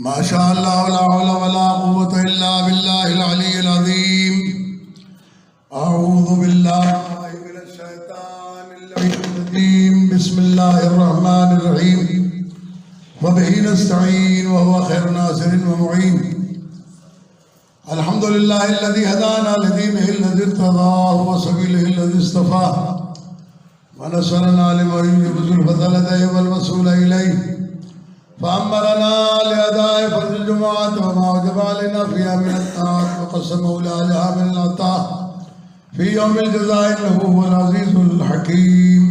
ما شاء الله لا حول ولا قوة إلا بالله العلي العظيم. أعوذ بالله من الشيطان الرجيم. بسم الله الرحمن الرحيم. وبه نستعين وهو خير ناصر ومعين. الحمد لله الذي هدانا لدينه الذي ارتضاه وسبيله الذي اصطفاه ونصرنا لمن يبذل الفضل لديه والوصول إليه فأمرنا لأداء فرض الجمعة وما وجب علينا فيها من الطاعات وقسمه لأهلها من العطاء في يوم الجزاء إنه هو العزيز الحكيم.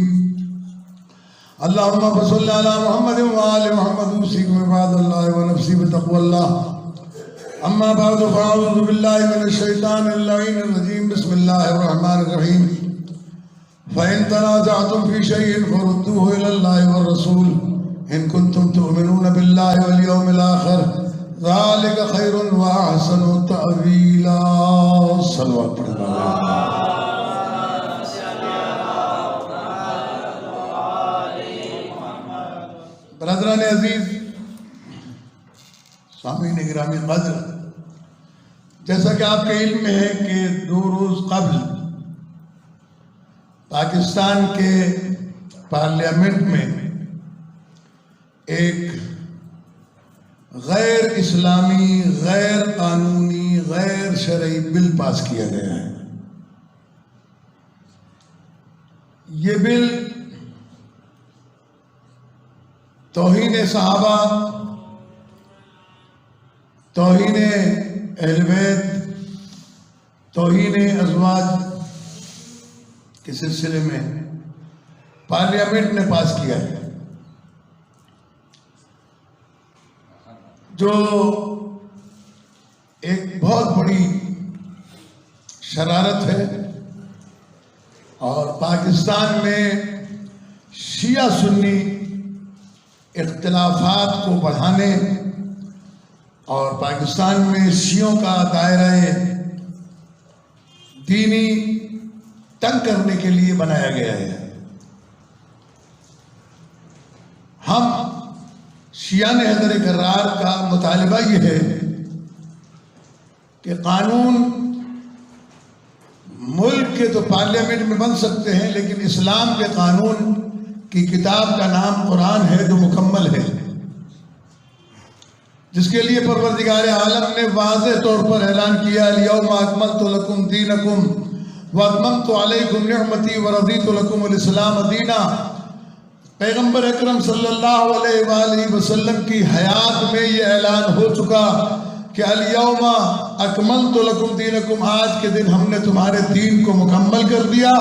اللهم صل على محمد وآل محمد. أوصيكم عباد الله ونفسي بتقوى الله. أما بعد فأعوذ بالله من الشيطان اللعين الرجيم. بسم الله الرحمن الرحيم. فإن تنازعتم في شيء فردوه إلى الله والرسول إن كنتم تؤمنون بالله واليوم الآخر ذلك خير وأحسن تأويلا. صلوات پڑھنا. برادران عزیز، سامعین گرامی قدر، جیسا کہ آپ کے علم میں ہے کہ 2 روز قبل پاکستان کے پارلیمنٹ میں ایک غیر اسلامی، غیر قانونی، غیر شرعی بل پاس کیا گیا ہے. یہ بل توہین صحابہ، توہین اہل بیت، توہین ازواج کے سلسلے میں پارلیمنٹ نے پاس کیا ہے، جو ایک بہت بڑی شرارت ہے اور پاکستان میں شیعہ سنی اختلافات کو بڑھانے اور پاکستان میں شیعوں کا دائرہ دینی تنگ کرنے کے لیے بنایا گیا ہے. ہم شیعان حیدر کرار کا مطالبہ یہ ہے کہ قانون ملک کے تو پارلیمنٹ میں بن سکتے ہیں، لیکن اسلام کے قانون کی کتاب کا نام قرآن ہے جو مکمل ہے، جس کے لیے پروردگار عالم نے واضح طور پر اعلان کیا الیوم اکملت لکم دینکم واتممت علیکم نعمتی ورضیت لکم الاسلام دینا. پیغمبر اکرم صلی اللہ علیہ وآلہ وسلم کی حیات میں یہ اعلان ہو چکا کہ الیوم اکملت لکم دینکم، آج کے دن ہم نے تمہارے دین کو مکمل کر دیا،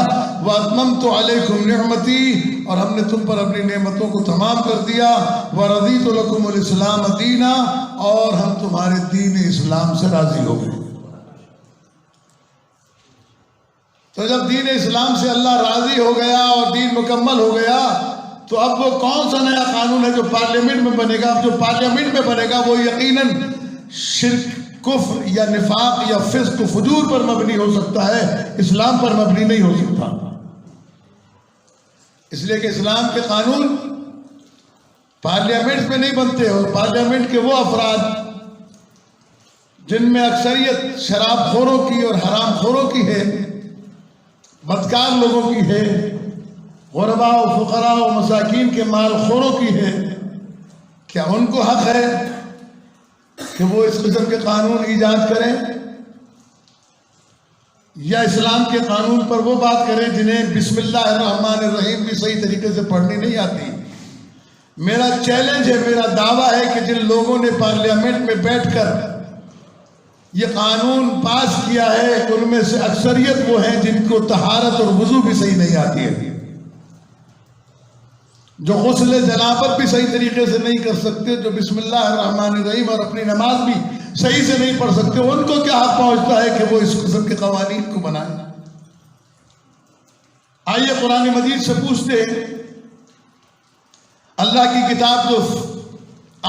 واتممت علیکم نعمتی، اور ہم نے تم پر اپنی نعمتوں کو تمام کر دیا، ورضیت لکم الاسلام دینا، اور ہم تمہارے دین اسلام سے راضی ہو گئے. تو جب دین اسلام سے اللہ راضی ہو گیا اور دین مکمل ہو گیا، تو اب وہ کون سا نیا قانون ہے جو پارلیمنٹ میں بنے گا؟ اب جو پارلیمنٹ میں بنے گا وہ یقیناً شرک، کفر یا نفاق یا فسق و فجور پر مبنی ہو سکتا ہے، اسلام پر مبنی نہیں ہو سکتا. اس لیے کہ اسلام کے قانون پارلیمنٹ میں نہیں بنتے، اور پارلیمنٹ کے وہ افراد جن میں اکثریت شراب خوروں کی اور حرام خوروں کی ہے، بدکار لوگوں کی ہے، غرباء و فقراء و مساکین کے مال خوروں کی ہے، کیا ان کو حق ہے کہ وہ اس قسم کے قانون ایجاد کریں یا اسلام کے قانون پر وہ بات کریں جنہیں بسم اللہ الرحمن الرحیم بھی صحیح طریقے سے پڑھنی نہیں آتی؟ میرا چیلنج ہے، میرا دعویٰ ہے کہ جن لوگوں نے پارلیمنٹ میں بیٹھ کر یہ قانون پاس کیا ہے، ان میں سے اکثریت وہ ہیں جن کو طہارت اور وضو بھی صحیح نہیں آتی ہے، جو غسل جنابت بھی صحیح طریقے سے نہیں کر سکتے، جو بسم اللہ الرحمن الرحیم اور اپنی نماز بھی صحیح سے نہیں پڑھ سکتے. ان کو کیا حق پہنچتا ہے کہ وہ اس قسم کے قوانین کو بنائیں؟ آئیے قرآن مجید سے پوچھتے ہیں، اللہ کی کتاب جو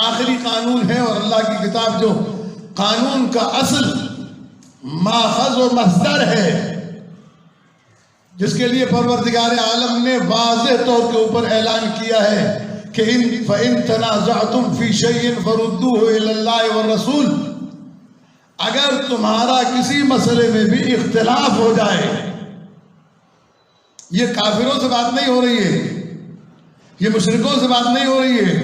آخری قانون ہے اور اللہ کی کتاب جو قانون کا اصل ماخذ و مصدر ہے، جس کے لیے پروردگار عالم نے واضح طور کے اوپر اعلان کیا ہے کہ فَإِن تَنَازَعْتُمْ فِي شَيْءٍ فَرُدُّوهُ إِلَى اللَّهِ وَالرَّسُولِ، اگر تمہارا کسی مسئلے میں بھی اختلاف ہو جائے، یہ کافروں سے بات نہیں ہو رہی ہے، یہ مشرکوں سے بات نہیں ہو رہی ہے،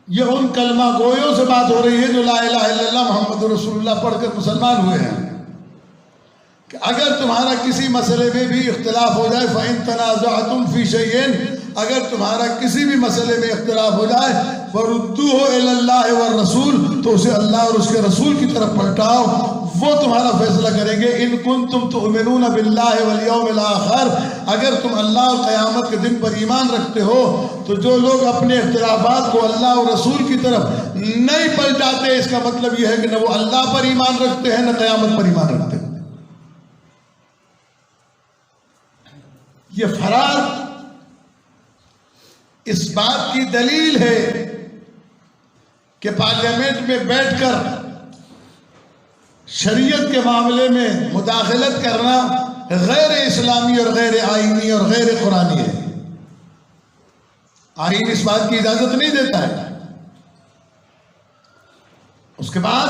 یہ ان کلمہ گویوں سے بات ہو رہی ہے جو لا الہ الا اللہ محمد رسول اللہ پڑھ کر مسلمان ہوئے ہیں، کہ اگر تمہارا کسی مسئلے میں بھی اختلاف ہو جائے، فَإِن تَنَازَعْتُمْ فِي شَيْءٍ، اگر تمہارا کسی بھی مسئلے میں اختلاف ہو جائے، فَرُدُّوهُ إِلَى اللَّهِ وَالرَّسُولِ، تو اسے اللہ اور اس کے رسول کی طرف پلٹاؤ، وہ تمہارا فیصلہ کریں گے۔ إِن كُنتُمْ تُؤْمِنُونَ بِاللَّهِ وَالْيَوْمِ الْآخِرِ، اگر تم اللہ اور قیامت کے دن پر ایمان رکھتے ہو تو جو لوگ اپنے اختلافات کو اللہ اور رسول کی طرف نہیں پلٹاتے، اس کا مطلب یہ ہے کہ نہ وہ اللہ پر ایمان رکھتے ہیں نہ قیامت پر ایمان رکھتے ہیں۔ یہ فرار اس بات کی دلیل ہے کہ پارلیمنٹ میں بیٹھ کر شریعت کے معاملے میں مداخلت کرنا غیر اسلامی اور غیر آئینی اور غیر قرآنی ہے۔ آئین اس بات کی اجازت نہیں دیتا ہے۔ اس کے بعد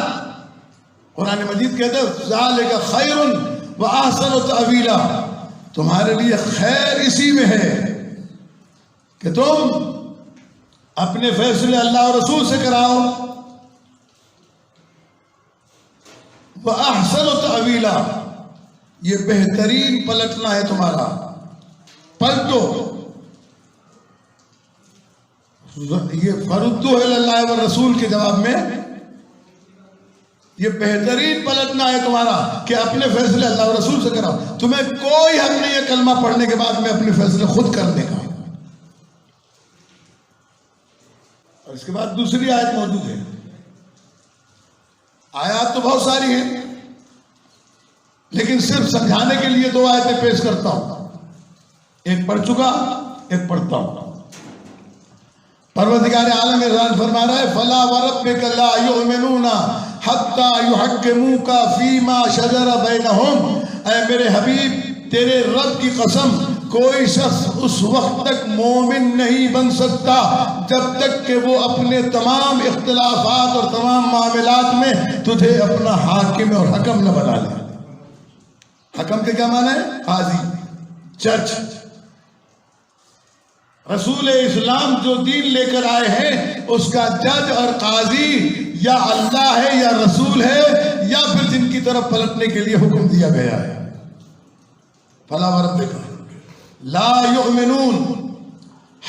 قرآن مجید کہتا ہے ذالک خیر و احسن تأویلا، تمہارے لیے خیر اسی میں ہے کہ تم اپنے فیصلے اللہ اور رسول سے کراؤ، وَأَحْسَنُ تَأْوِيلًا، یہ بہترین پلٹنا ہے تمہارا، پلٹو۔ یہ فَرُدُّوهُ إِلَى اللَّهِ وَالرَّسُولِ کے جواب میں یہ بہترین پلٹنا ہے تمہارا کہ اپنے فیصلے اللہ اور رسول سے کراؤ۔ تمہیں کوئی حق نہیں ہے کلمہ پڑھنے کے بعد میں اپنے فیصلے خود کرنے کا۔ اور اس کے بعد دوسری آیت موجود ہے۔ آیات تو بہت ساری ہیں، لیکن صرف سمجھانے کے لیے دو آیتیں پیش کرتا ہوں، ایک پڑھ چکا ایک پڑھتا ہوں۔ پروردگار عالم ارشاد فرما رہا ہے فَلَا وَرَبِّكَ لَا يُؤْمِنُونَ حَتَّى يُحَكِّمُوكَ فِي مَا شَجَرَ بَيْنَهُمْ، اے میرے حبیب تیرے رب کی قسم، کوئی شخص اس وقت تک مومن نہیں بن سکتا جب تک کہ وہ اپنے تمام اختلافات اور تمام معاملات میں تجھے اپنا حاکم اور حکم نہ بنا لے۔ حکم کے کیا معنی ہے؟ قاضی، جج۔ رسول اسلام جو دین لے کر آئے ہیں اس کا جج اور قاضی یا اللہ ہے یا رسول ہے یا پھر جن کی طرف پلٹنے کے لیے حکم دیا گیا ہے۔ فَلَا وَرَبِّكَ لَا يُؤْمِنُونَ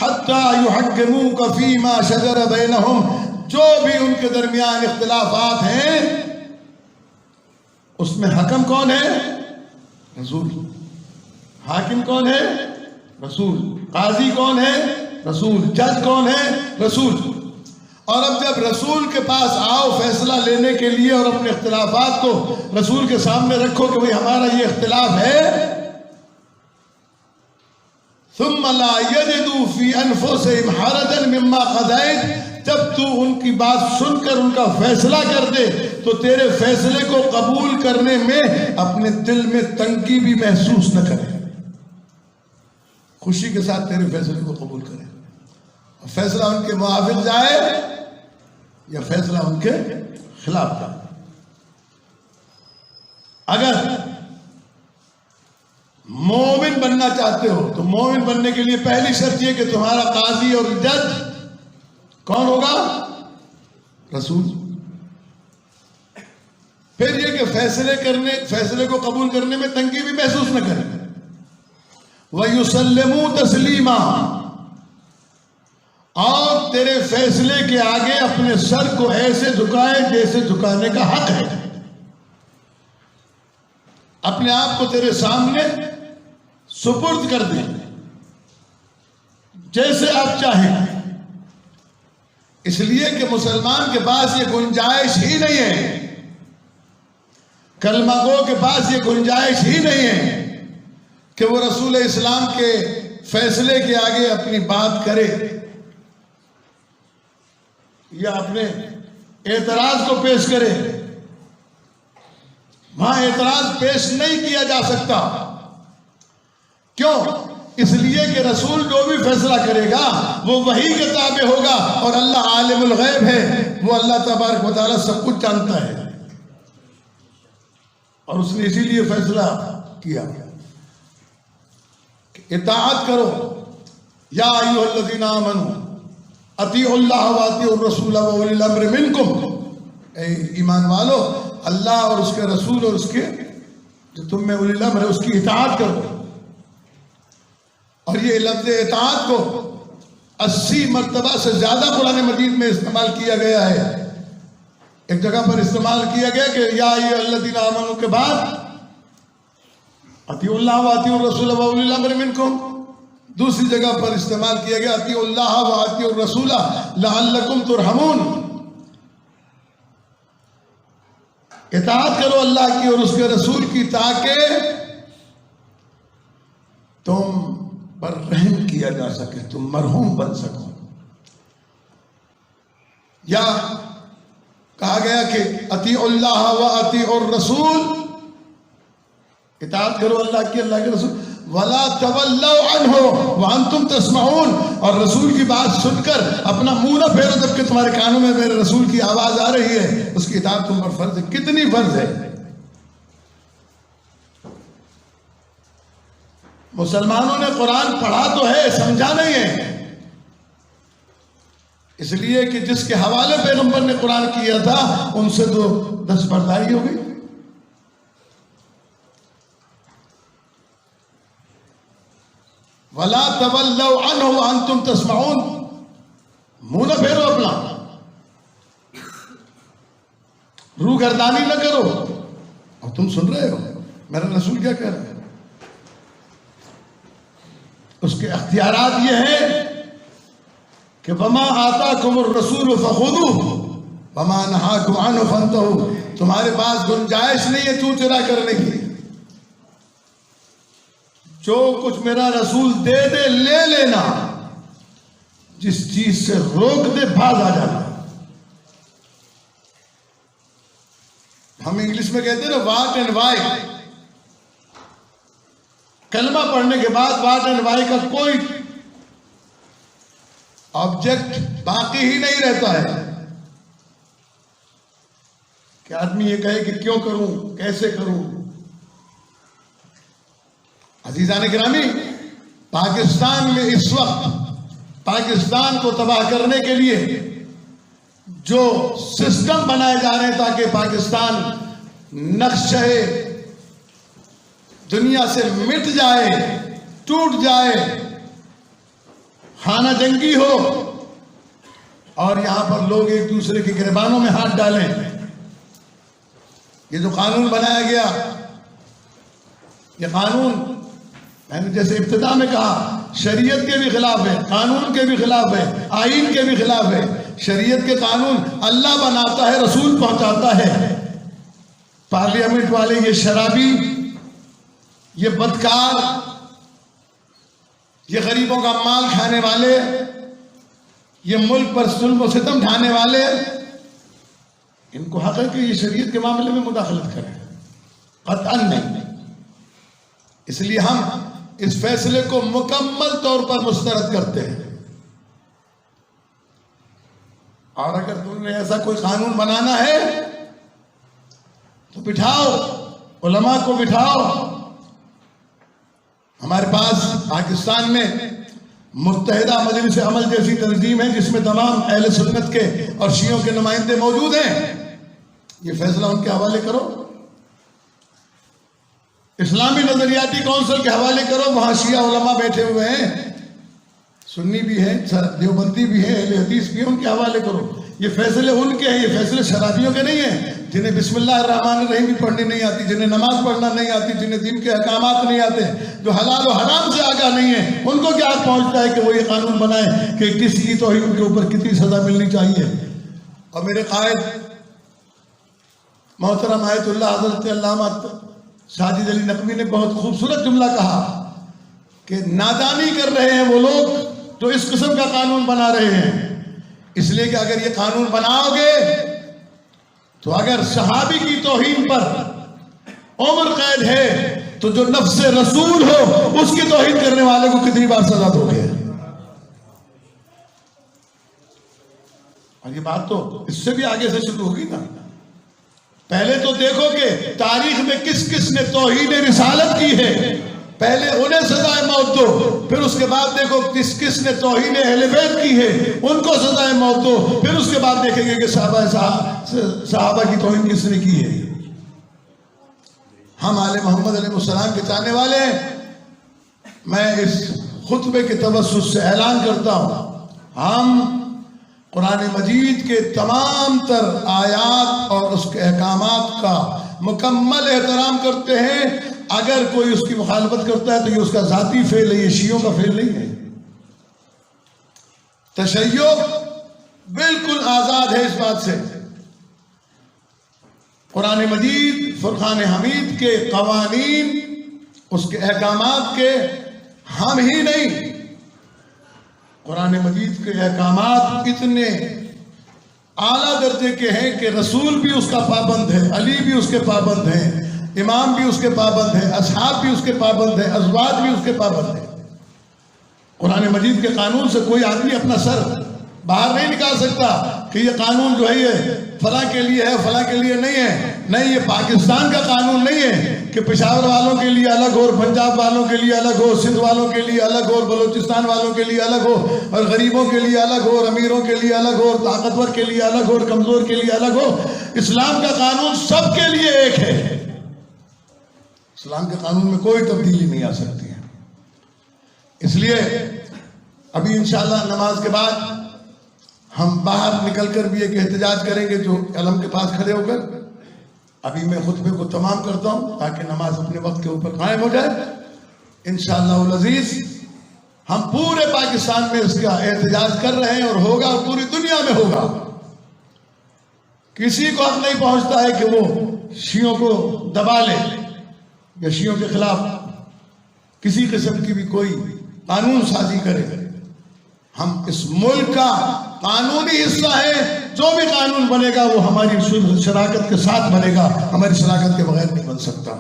حَتَّى يُحَكِّمُوكَ فِي مَا شَجَرَ بَيْنَهُمْ، جو بھی ان کے درمیان اختلافات ہیں اس میں حکم کون ہے؟ رسول۔ حاکم کون ہے؟ رسول۔ قاضی کون ہے؟ رسول۔ جج کون ہے؟ رسول۔ اور اب جب رسول کے پاس آؤ فیصلہ لینے کے لیے اور اپنے اختلافات کو رسول کے سامنے رکھو کہ بھئی ہمارا یہ اختلاف ہے، ثم لا يجدوا في انفسهم حرجا مما قضيت، جب تو ان کی بات سن کر ان کا فیصلہ کر دے تو تیرے فیصلے کو قبول کرنے میں اپنے دل میں تنگی بھی محسوس نہ کرے، خوشی کے ساتھ تیرے فیصلے کو قبول کرے، فیصلہ ان کے موافق جائے یا فیصلہ ان کے خلاف جائے۔ اگر مومن بننا چاہتے ہو تو مومن بننے کے لیے پہلی شرط یہ کہ تمہارا قاضی اور جج کون ہوگا؟ رسول۔ پھر یہ کہ فیصلے کو قبول کرنے میں تنگی بھی محسوس نہ کرے۔ وَيُسَلِّمُوا تَسْلِيمًا، اور تیرے فیصلے کے آگے اپنے سر کو ایسے جھکائے جیسے جھکانے کا حق ہے، اپنے آپ کو تیرے سامنے سپرد کر دیں جیسے آپ چاہیں، اس لیے کہ مسلمان کے پاس یہ گنجائش ہی نہیں ہے، کلمہ گو کے پاس یہ گنجائش ہی نہیں ہے کہ وہ رسول اسلام کے فیصلے کے آگے اپنی بات کرے یا اپنے اعتراض کو پیش کرے۔ وہاں اعتراض پیش نہیں کیا جا سکتا، کیوں؟ اس لیے کہ رسول جو بھی فیصلہ کرے گا وہ وحی کے تابع ہوگا، اور اللہ عالم الغیب ہے، وہ اللہ تبارک و تعالیٰ سب کچھ جانتا ہے، اور اس نے اسی لیے فیصلہ کیا کہ اطاعت کرو، یا ایھا الذین آمنوا اطیعوا اللہ واطیعوا الرسول واولی الامر منکم، اے ایمان والو اللہ اور اس کے رسول اور اس کے جو تم میں اولی الامر ہے اس کی اطاعت کرو۔ اور یہ لفظ اطاعت کو 80 مرتبہ سے زیادہ قرآن مجید میں استعمال کیا گیا ہے۔ ایک جگہ پر استعمال کیا گیا کہ یا ایھا الذین آمنوا کے بعد اطیعوا اللہ واطیعوا الرسول واولی الامر منکم، دوسری جگہ پر استعمال کیا گیا اطیعوا اللہ واطیعوا الرسول لعلکم ترحمون، اطاعت کرو اللہ کی اور اس کے رسول کی تاکہ تم پر رحم کیا جا سکے، تم مرحوم بن سکو۔ یا کہا گیا کہ اطیعوا اللہ واطیعوا الرسول، اطاعت کرو اللہ کی اللہ کے رسول، وَلَا تَوَلَّوْا عَنْهُ وَأَنْتُمْ تَسْمَعُونَ، اور رسول کی بات سن کر اپنا منہ نہ پھیرو جبکہ تمہارے کانوں میں میرے رسول کی آواز آ رہی ہے، اس کی اطاعت تم پر فرض ہے۔ کتنی فرض ہے؟ مسلمانوں نے قرآن پڑھا تو ہے، سمجھا نہیں ہے، اس لیے کہ جس کے حوالے پیغمبر نے قرآن کیا تھا ان سے تو دستبرداری ہو گئی۔ وَلَا تَوَلَّوْا عَنْهُ وَأَنْتُمْ تَسْمَعُونَ، منہ نہ پھیرو اپنا، روگردانی نہ کرو، اور تم سن رہے ہو میرا رسول کیا کہہ رہا ہے۔ اس کے اختیارات یہ ہیں کہ وَمَا آتَاكُمُ الرَّسُولُ فَخُذُوهُ وَمَا نَهَاكُمْ عَنْهُ فَانْتَهُوا، تمہارے پاس گنجائش نہیں ہے تو چرا کرنے کی، جو کچھ میرا رسول دے دے لے لینا، جس چیز سے روک دے بھاگ آ جانا۔ ہم انگلش میں کہتے ہیں نا واٹ اینڈ وائی، کلمہ پڑھنے کے بعد واٹ اینڈ وائی کا کوئی آبجیکٹ باقی ہی نہیں رہتا ہے کہ آدمی یہ کہے کہ کیوں کروں، کیسے کروں۔ عزیزان گرامی، پاکستان میں اس وقت پاکستان کو تباہ کرنے کے لیے جو سسٹم بنائے جا رہے ہیں تاکہ پاکستان نقشہ دنیا سے مٹ جائے، ٹوٹ جائے، خانہ جنگی ہو، اور یہاں پر لوگ ایک دوسرے کے گریبانوں میں ہاتھ ڈالیں، یہ جو قانون بنایا گیا، یہ قانون میں نے جیسے ابتدا میں کہا شریعت کے بھی خلاف ہے، قانون کے بھی خلاف ہے، آئین کے بھی خلاف ہے۔ شریعت کے قانون اللہ بناتا ہے، رسول پہنچاتا ہے۔ پارلیمنٹ والے یہ شرابی، یہ بدکار، یہ غریبوں کا مال کھانے والے، یہ ملک پر ظلم و ستم ڈھانے والے، ان کو حق ہے کہ یہ شریعت کے معاملے میں مداخلت کریں؟ قطعاً نہیں۔ اس لیے ہم اس فیصلے کو مکمل طور پر مسترد کرتے ہیں، اور اگر تم نے ایسا کوئی قانون بنانا ہے تو بٹھاؤ، علماء کو بٹھاؤ۔ ہمارے پاس پاکستان میں متحدہ مجلس عمل جیسی تنظیم ہے جس میں تمام اہل سنت کے اور شیعوں کے نمائندے موجود ہیں، یہ فیصلہ ان کے حوالے کرو۔ اسلامی نظریاتی کونسل کے حوالے کرو، وہاں شیعہ علماء بیٹھے ہوئے ہیں، سنی بھی ہیں، دیوبندی بھی ہیں، اہل حدیث بھی ہیں، ان کے حوالے کرو۔ یہ فیصلے ان کے ہیں، یہ فیصلے شرابیوں کے نہیں ہیں، جنہیں بسم اللہ الرحمن الرحیم بھی پڑھنی نہیں آتی، جنہیں نماز پڑھنا نہیں آتی، جنہیں دین کے احکامات نہیں آتے، جو حلال و حرام سے آگاہ نہیں ہے، ان کو کیا پہنچتا ہے کہ وہ یہ قانون بنائیں کہ کس کی توہین کے اوپر کتنی سزا ملنی چاہیے۔ اور میرے قائد محترم آیت اللہ حضرت علامہ ساجد علی نقوی نے بہت خوبصورت جملہ کہا کہ نادانی کر رہے ہیں وہ لوگ جو اس قسم کا قانون بنا رہے ہیں، اس لیے کہ اگر یہ قانون بناؤ گے تو اگر صحابی کی توہین پر عمر قید ہے تو جو نفس رسول ہو اس کی توہین کرنے والے کو کتنی بار سزا دو گے؟ اور یہ بات تو اس سے بھی آگے سے شروع ہوگی نا. پہلے تو دیکھو کہ تاریخ میں کس کس نے توہین رسالت کی ہے، پہلے انہیں سزائے موت دو. پھر اس کے بعد دیکھو کس کس نے توہین اہل بیت کی ہے، ان کو سزائے موت دو. پھر اس کے بعد دیکھیں گے کہ صحابہ کی توہین کس نے کی ہے. ہم آل محمد علیہ السلام کے چاہنے والے ہیں. میں اس خطبے کے توسط سے اعلان کرتا ہوں، ہم قرآن مجید کے تمام تر آیات اور اس کے احکامات کا مکمل احترام کرتے ہیں. اگر کوئی اس کی مخالفت کرتا ہے تو یہ اس کا ذاتی فعل ہے، یہ شیعوں کا فعل نہیں ہے. تشیع بالکل آزاد ہے اس بات سے. قرآن مجید فرقان حمید کے قوانین، اس کے احکامات کے ہم ہی نہیں، قرآن مجید کے احکامات اتنے اعلیٰ درجے کے ہیں کہ رسول بھی اس کا پابند ہے، علی بھی اس کے پابند ہیں، امام بھی اس کے پابند ہیں، اصحاب بھی اس کے پابند ہیں، ازواج بھی اس کے پابند ہیں. قرآن مجید کے قانون سے کوئی آدمی اپنا سر باہر نہیں نکال سکتا کہ یہ قانون جو ہے یہ فلاں کے لیے ہے، فلاں کے لیے نہیں ہے. نہیں، یہ پاکستان کا قانون نہیں ہے کہ پشاور والوں کے لیے الگ ہو، اور پنجاب والوں کے لیے الگ ہو، سندھ والوں کے لیے الگ ہو، اور بلوچستان والوں کے لیے الگ ہو، اور غریبوں کے لیے الگ ہو، اور امیروں کے لیے الگ ہو، اور طاقتور کے لیے الگ ہو، اور کمزور کے لیے الگ ہو. اسلام کا قانون سب کے لیے ایک ہے. اسلام کے قانون میں کوئی تبدیلی نہیں آ سکتی ہے. اس لیے ابھی انشاءاللہ نماز کے بعد ہم باہر نکل کر بھی ایک احتجاج کریں گے جو علم کے پاس کھڑے ہو کر. ابھی میں خطبے کو تمام کرتا ہوں تاکہ نماز اپنے وقت کے اوپر قائم ہو جائے. انشاءاللہ العزیز ہم پورے پاکستان میں اس کا احتجاج کر رہے ہیں، اور ہوگا، اور پوری دنیا میں ہوگا. کسی کو حق نہیں پہنچتا ہے کہ وہ شیعوں کو دبا لے یا شیعوں کے خلاف کسی قسم کی بھی کوئی قانون سازی کرے. ہم اس ملک کا قانونی حصہ ہے. جو بھی قانون بنے گا وہ ہماری شراکت کے ساتھ بنے گا، ہماری شراکت کے بغیر نہیں بن سکتا.